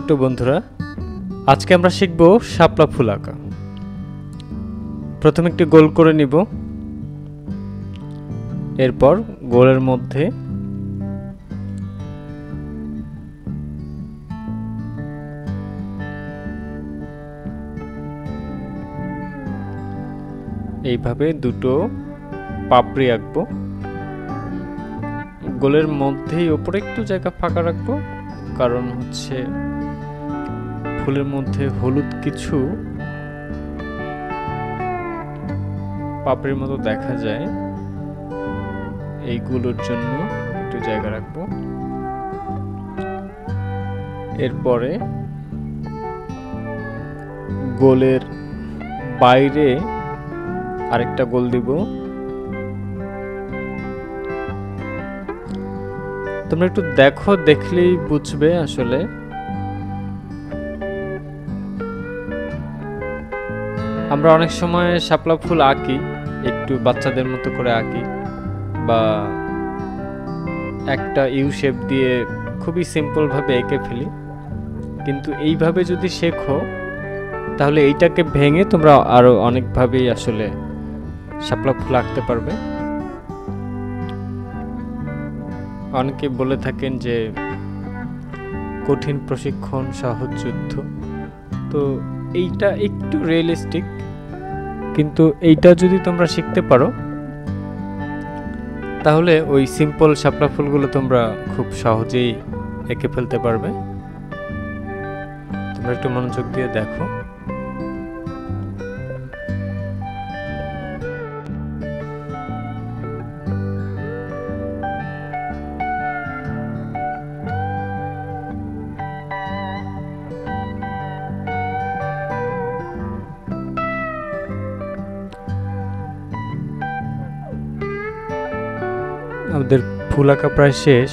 ছোট্ট বন্ধুরা, আজকে আমরা শিখব শাপলা ফুল আঁকা। প্রথমে একটি গোল করে নিব, এরপর গোলের মধ্যে এইভাবে দুটো পাপড়ি আঁকবো। গোলের মধ্যেই ওপরে একটু জায়গা ফাঁকা রাখবো, কারণ হচ্ছে ফুলের মধ্যে হলুদ কিছু পাপড়ির মতো দেখা যায়, এইগুলোর জন্য একটু জায়গা রাখবো। এরপরে গোলের বাইরে আরেকটা গোল দিব। তোমরা একটু দেখো, দেখলেই বুঝবে। আসলে আমরা অনেক সময় শাপলা ফুল আঁকি, একটু বাচ্চাদের মতো করে আঁকি, বা একটা ইউ শেপ দিয়ে খুবই সিম্পল ভাবে এঁকে ফেলি। কিন্তু এইভাবে যদি শেখো তাহলে এইটাকে ভেঙে তোমরা আরো অনেকভাবেই আসলে শাপলা ফুল আঁকতে পারবে। অনেকে বলে থাকেন যে কঠিন প্রশিক্ষণ সহজ যুদ্ধ, তো এইটা একটু রিয়েলিস্টিক, কিন্তু এইটা যদি তোমরা শিখতে পারো তাহলে ওই সিম্পল শাপলা ফুলগুলো তোমরা খুব সহজেই এঁকে ফেলতে পারবে। তোমরা একটু মনোযোগ দিয়ে দেখো। আমাদের ফুল আঁকা প্রায় শেষ।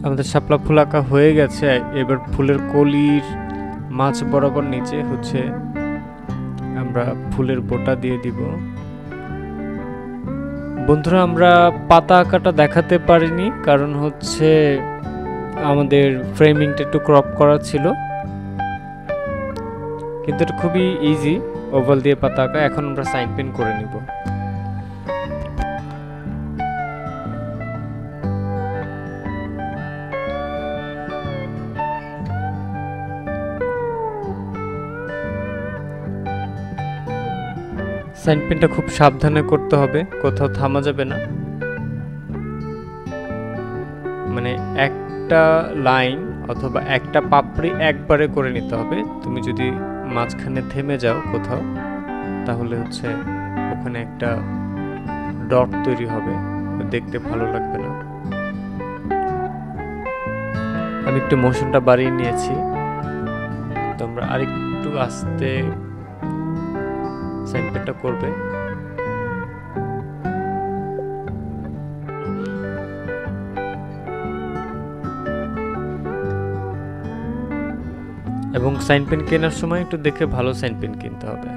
আমাদের শাপলা ফুল আঁকা হয়ে গেছে। এবার ফুলের কলির মাঝ বরাবর নিচে হচ্ছে আমরা ফুলের বোটা দিয়ে দিব। বন্ধুরা, আমরা পাতা আঁকাটা দেখাতে পারিনি, কারণ হচ্ছে আমাদের ফ্রেমিংটা একটু ক্রপ করা ছিল, কিন্তু এটা খুবই ইজি ওভাল দিয়ে পাতা আঁকা। এখন আমরা সাইন পেন করে নিব। সাইন পেনটা খুব সাবধানে করতে হবে, কোথাও থামা যাবে না। মানে একটা লাইন অথবা একটা পাপড়ি একবারে করে নিতে হবে। তুমি যদি মাঝখানে থেমে যাও কোথাও, তাহলে হচ্ছে ওখানে একটা ডট তৈরি হবে, দেখতে ভালো লাগবে না। আমি একটু মোশনটা বাড়িয়ে নিয়েছি, তোমরা আরেকটু আস্তে সাইন পেনটা করবে। এবং সাইন পেন কেনার সময় একটু দেখে ভালো সাইন পেন কিনতে হবে।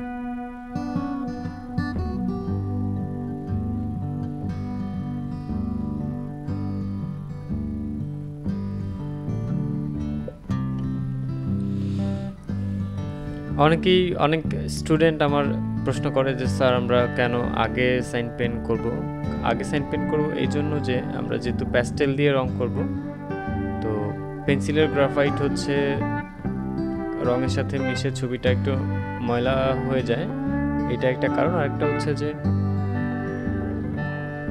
অনেক স্টুডেন্ট আমার প্রশ্ন করে যে স্যার, আমরা কেন আগে সাইন পেন করব? আগে সাইন পেন করব এই জন্য যে আমরা যেহেতু প্যাস্টেল দিয়ে রং করব, তো পেন্সিলের গ্রাফাইট হচ্ছে রঙের সাথে মিশে ছবিটা একটু ময়লা হয়ে যায়, এটা একটা কারণ। আরেকটা হচ্ছে যে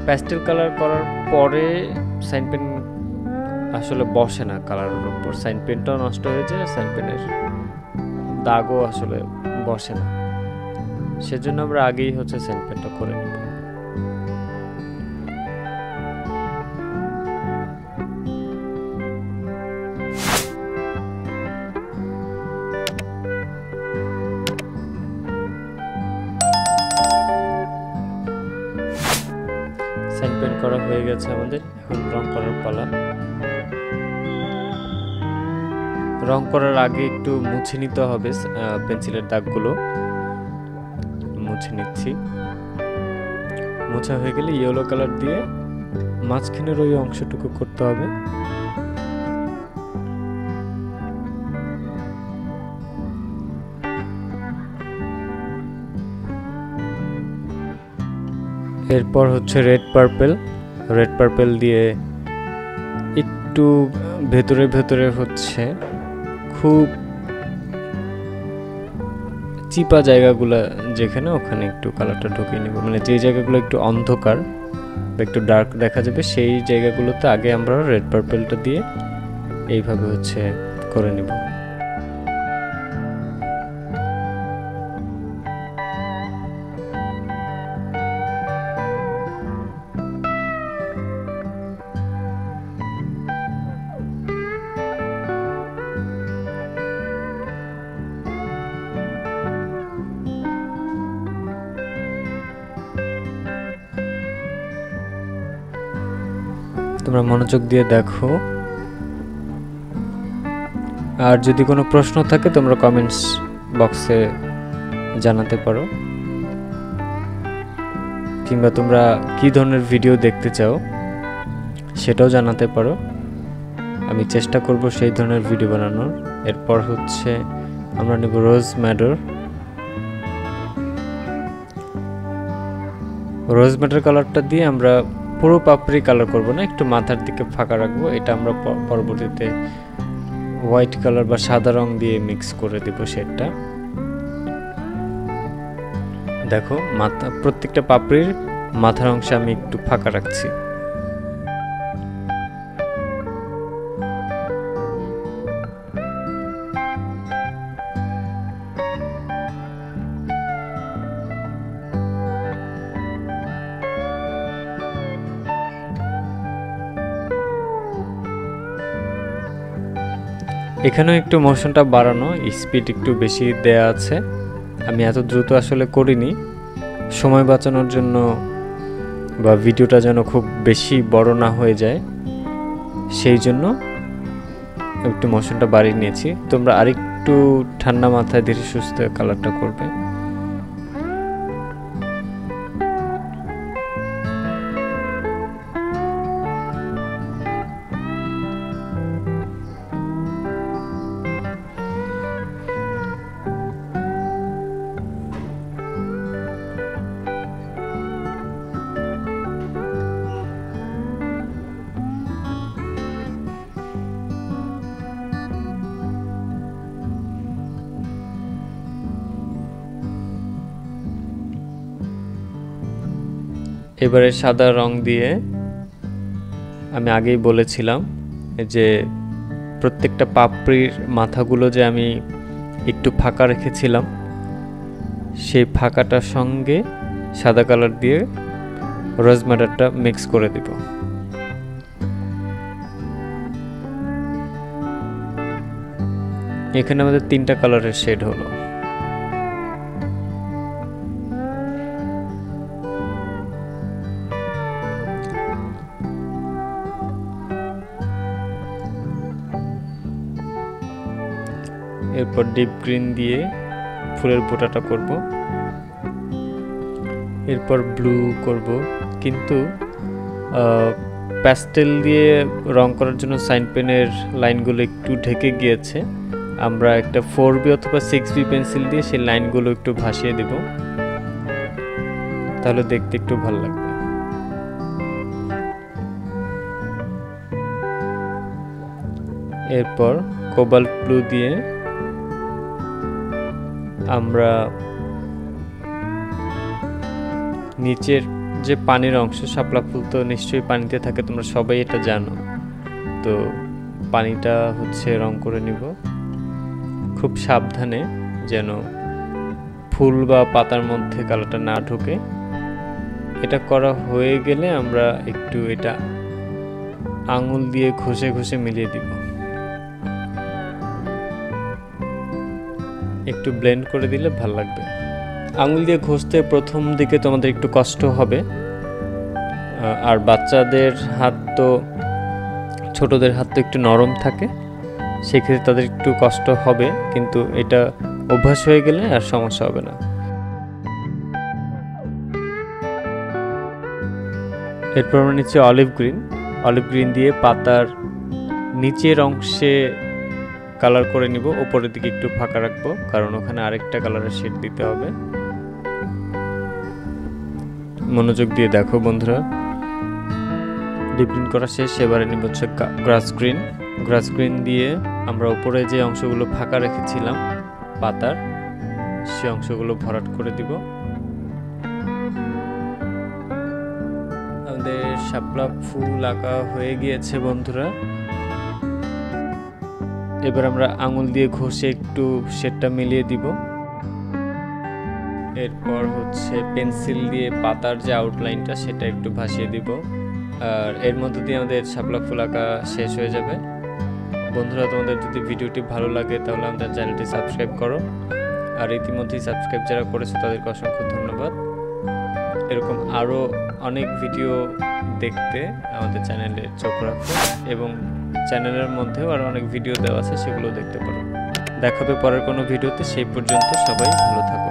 প্যাস্টেল কালার করার পরে সাইন পেন আসলে বসে না কালারের উপর, সাইন পেনটাও নষ্ট হয়ে যায়, সাইন পেনের দাগও আসলে বসে না। সেজন্য আমরা আগেই হচ্ছে সাইন পেনটা করে নিব। করা হয়ে গেছে আমাদের, এখন রং করার পালা। রং করার আগে একটু মুছে নিতে হবে পেন্সিলের দাগগুলো, মুছে নিচ্ছি। মোছা হয়ে গেলে ইয়েলো কালার দিয়ে মাঝখানের ওই অংশটুকু করতে হবে। এরপর হচ্ছে রেড পার্পেল দিয়ে একটু ভেতরে ভেতরে হচ্ছে খুব চিপা জায়গাগুলো যেখানে, ওখানে একটু কালারটা ঢুকিয়ে নেব। মানে যে জায়গাগুলো একটু অন্ধকার বা একটু ডার্ক দেখা যাবে সেই জায়গাগুলোতে আগে আমরা রেড পার্পেলটা দিয়ে এইভাবে হচ্ছে করে নেব। তোমরা মনোযোগ দিয়ে দেখো, আর যদি কোনো প্রশ্ন থাকে তোমরা কমেন্টস বক্সে জানাতে পারো, কিংবা তোমরা কি ধরনের ভিডিও দেখতে চাও সেটাও জানাতে পারো। আমি চেষ্টা করব সেই ধরনের ভিডিও বানানোর। এরপর হচ্ছে আমরা নেব রোজ ম্যাটার কালারটা দিয়ে আমরা পুরো পাপড়ি কালার করব না, একটু মাথার দিকে ফাঁকা রাখবো। এটা আমরা পরবর্তীতে হোয়াইট কালার বা সাদা রং দিয়ে মিক্স করে দেব শেডটা। দেখো প্রত্যেকটা পাপড়ির মাথার অংশে আমি একটু ফাঁকা রাখছি। এখানেও একটু মোশনটা বাড়ানো, স্পিড একটু বেশি দেয়া আছে। আমি এত দ্রুত আসলে করিনি, সময় বাঁচানোর জন্য বা ভিডিওটা যেন খুব বেশি বড় না হয়ে যায় সেই জন্য একটু মোশনটা বাড়িয়ে নিয়েছি। তোমরা আরেকটু ঠান্ডা মাথায় ধীরে সুস্থে কালারটা করবে। এবারে সাদা রং দিয়ে আমি আগেই বলেছিলাম যে প্রত্যেকটা পাপড়ির মাথাগুলো যে আমি একটু ফাঁকা রেখেছিলাম, সেই ফাঁকাটার সঙ্গে সাদা কালার দিয়ে রোজ ম্যাটারটা মিক্স করে দেব। এখানে আমাদের 3টা কালারের শেড হলো। এরপর ডিপ গ্রিন দিয়ে ফুলের বোটাটা করব, এরপর ব্লু করব। কিন্তু প্যাস্টেল দিয়ে রং করার জন্য সাইন পেনের লাইনগুলো একটু ঢেকে গিয়েছে। আমরা একটা 4B অথবা 6B পেন্সিল দিয়ে সেই লাইনগুলো একটু ভাসিয়ে দেব, তাহলে দেখতে একটু ভালো লাগবে। এরপর কোবাল্ট ব্লু দিয়ে আমরা নিচের যে পানির অংশ, শাপলা ফুল তো নিশ্চয়ই পানিতে থাকে, তোমরা সবাই এটা জানো। তো পানিটা হচ্ছে রং করে নিব খুব সাবধানে, যেন ফুল বা পাতার মধ্যে কালারটা না ঢোকে। এটা করা হয়ে গেলে আমরা একটু এটা আঙুল দিয়ে ঘষে ঘষে মিলিয়ে দিব, একটু ব্লেন্ড করে দিলে ভালো লাগবে। আঙুল দিয়ে ঘষতে প্রথম দিকে তোমাদের একটু কষ্ট হবে, আর বাচ্চাদের হাত তো ছোটদের হাত তো একটু নরম থাকে, সেক্ষেত্রে তাদের একটু কষ্ট হবে, কিন্তু এটা অভ্যাস হয়ে গেলে আর সমস্যা হবে না। এরপর আমরা নিচ্ছি অলিভ গ্রিন দিয়ে পাতার নিচের অংশে কালার করে নিব, উপরের দিকে একটু ফাঁকা রাখবো কারণ ওখানে আরেকটা কালারের শেড দিতে হবে। মনোযোগ দিয়ে দেখো বন্ধুরা। ডিপ গ্রিন করা শেষ, এবারে নিব হচ্ছে গ্রাস গ্রিন দিয়ে আমরা উপরে যে অংশগুলো ফাঁকা রেখেছিলাম পাতার, সে অংশগুলো ভরাট করে দিব। আমাদের শাপলা ফুল আঁকা হয়ে গিয়েছে বন্ধুরা। এবার আমরা আঙুল দিয়ে ঘষে একটু শেডটা মিলিয়ে দিব। এরপর হচ্ছে পেন্সিল দিয়ে পাতার যে আউটলাইনটা সেটা একটু ভাসিয়ে দিব, আর এর মধ্যে দিয়ে আমাদের শাপলা ফুল আঁকা শেষ হয়ে যাবে। বন্ধুরা, তোমাদের যদি ভিডিওটি ভালো লাগে তাহলে আমাদের চ্যানেলটি সাবস্ক্রাইব করো, আর ইতিমধ্যেই সাবস্ক্রাইব যারা করেছো তাদেরকে অসংখ্য ধন্যবাদ। এরকম আরও অনেক ভিডিও দেখতে আমাদের চ্যানেলে চোখ রাখো, এবং চ্যানেলের মধ্যেও আরও অনেক ভিডিও দেওয়া আছে, সেগুলো দেখতে পারো। দেখা হবে পরের কোনো ভিডিওতে। সেই পর্যন্ত সবাই ভালো থাকো।